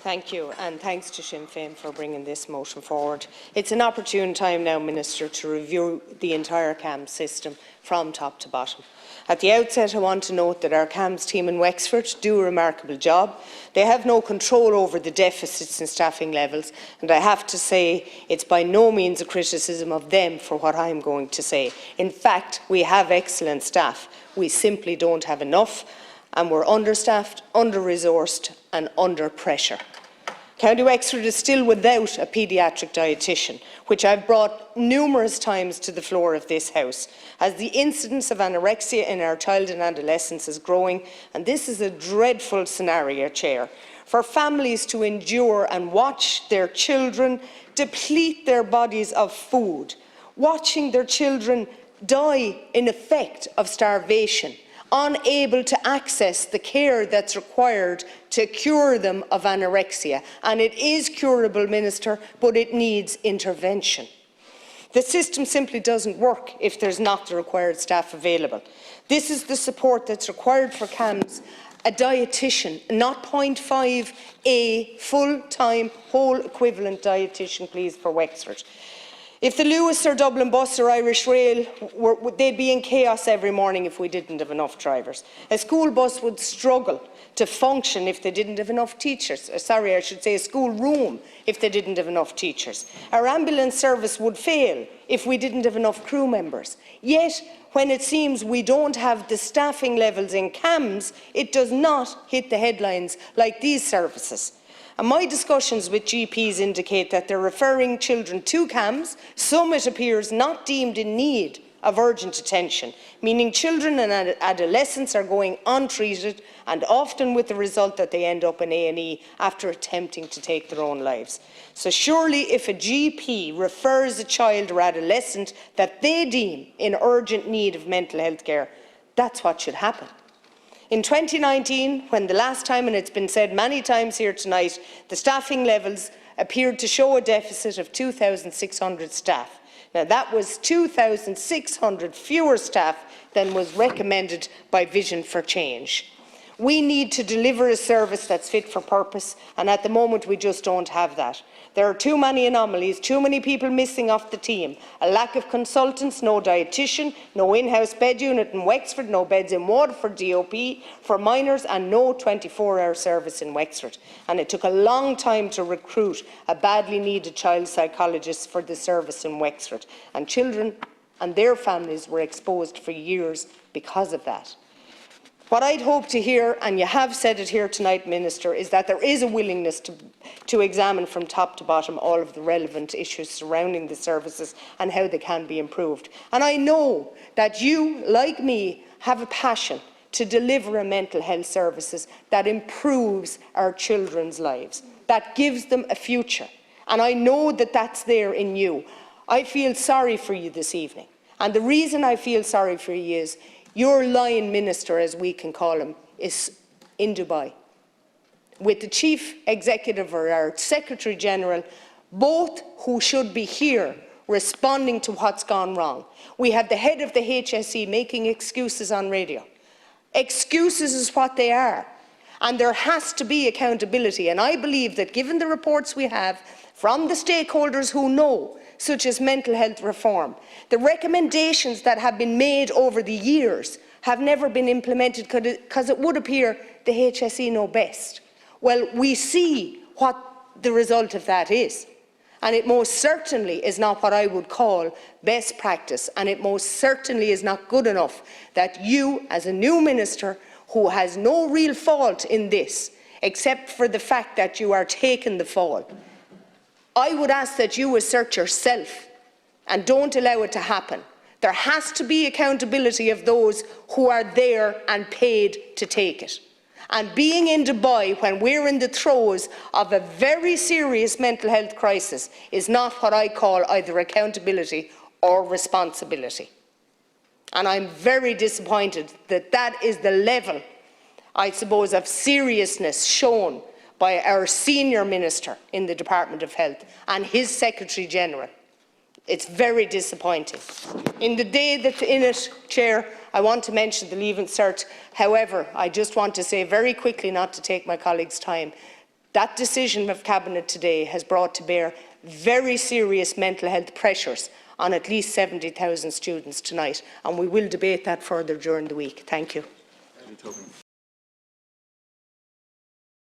Thank you, and thanks to Sinn Féin for bringing this motion forward. It's an opportune time now, Minister, to review the entire CAMS system from top to bottom. At the outset, I want to note that our CAMS team in Wexford do a remarkable job. They have no control over the deficits in staffing levels, and I have to say it's by no means a criticism of them for what I'm going to say. In fact, we have excellent staff. We simply don't have enough, and we're understaffed, under-resourced and under pressure. County Wexford is still without a paediatric dietitian, which I've brought numerous times to the floor of this House, as the incidence of anorexia in our child and adolescents is growing, and this is a dreadful scenario, Chair, for families to endure and watch their children deplete their bodies of food, watching their children die in effect of starvation, unable to access the care that's required to cure them of anorexia. And it is curable, Minister, but it needs intervention. The system simply doesn't work if there's not the required staff available. This is the support that's required for CAMS, a dietitian, not 0.5, a full-time, whole equivalent dietitian, please, for Wexford. If the Lewis or Dublin bus or Irish Rail, they'd be in chaos every morning if we didn't have enough drivers. A school bus would struggle to function if they didn't have enough teachers. Sorry, I should say a school room if they didn't have enough teachers. Our ambulance service would fail if we didn't have enough crew members. Yet, when it seems we don't have the staffing levels in CAMS, it does not hit the headlines like these services. And my discussions with GPs indicate that they're referring children to CAMS, some, it appears, not deemed in need of urgent attention, meaning children and adolescents are going untreated, and often with the result that they end up in A&E after attempting to take their own lives. So surely if a GP refers a child or adolescent that they deem in urgent need of mental health care, that's what should happen. In 2019, when the last time, and it's been said many times here tonight, the staffing levels appeared to show a deficit of 2,600 staff. Now that was 2,600 fewer staff than was recommended by Vision for Change. We need to deliver a service that's fit for purpose, and at the moment we just don't have that. There are too many anomalies, too many people missing off the team, a lack of consultants, no dietitian, no in-house bed unit in Wexford, no beds in Waterford DOP for minors, and no 24-hour service in Wexford. And it took a long time to recruit a badly needed child psychologist for the service in Wexford, and children and their families were exposed for years because of that. What I'd hope to hear, and you have said it here tonight, Minister, is that there is a willingness to examine from top to bottom all of the relevant issues surrounding the services and how they can be improved. And I know that you, like me, have a passion to deliver a mental health services that improves our children's lives, that gives them a future. And I know that that's there in you. I feel sorry for you this evening. And the reason I feel sorry for you is your line minister, as we can call him, is in Dubai with the Chief Executive or our Secretary General, both who should be here responding to what's gone wrong. We have the head of the HSE making excuses on radio. Excuses is what they are. And there has to be accountability. And I believe that given the reports we have from the stakeholders who know, such as mental health reform, the recommendations that have been made over the years have never been implemented because it would appear the HSE know best. Well, we see what the result of that is. And it most certainly is not what I would call best practice, and it most certainly is not good enough that you, as a new minister who has no real fault in this, except for the fact that you are taking the fall, I would ask that you assert yourself and don't allow it to happen. There has to be accountability of those who are there and paid to take it. And being in Dubai when we're in the throes of a very serious mental health crisis is not what I call either accountability or responsibility. And I'm very disappointed that that is the level, I suppose, of seriousness shown by our senior minister in the Department of Health and his Secretary General. It's very disappointing. In the day that's in it, Chair, I want to mention the Leaving Cert. However, I just want to say very quickly, not to take my colleagues' time, That decision of Cabinet today has brought to bear very serious mental health pressures on at least 70,000 students tonight, and we will debate that further during the week. Thank you.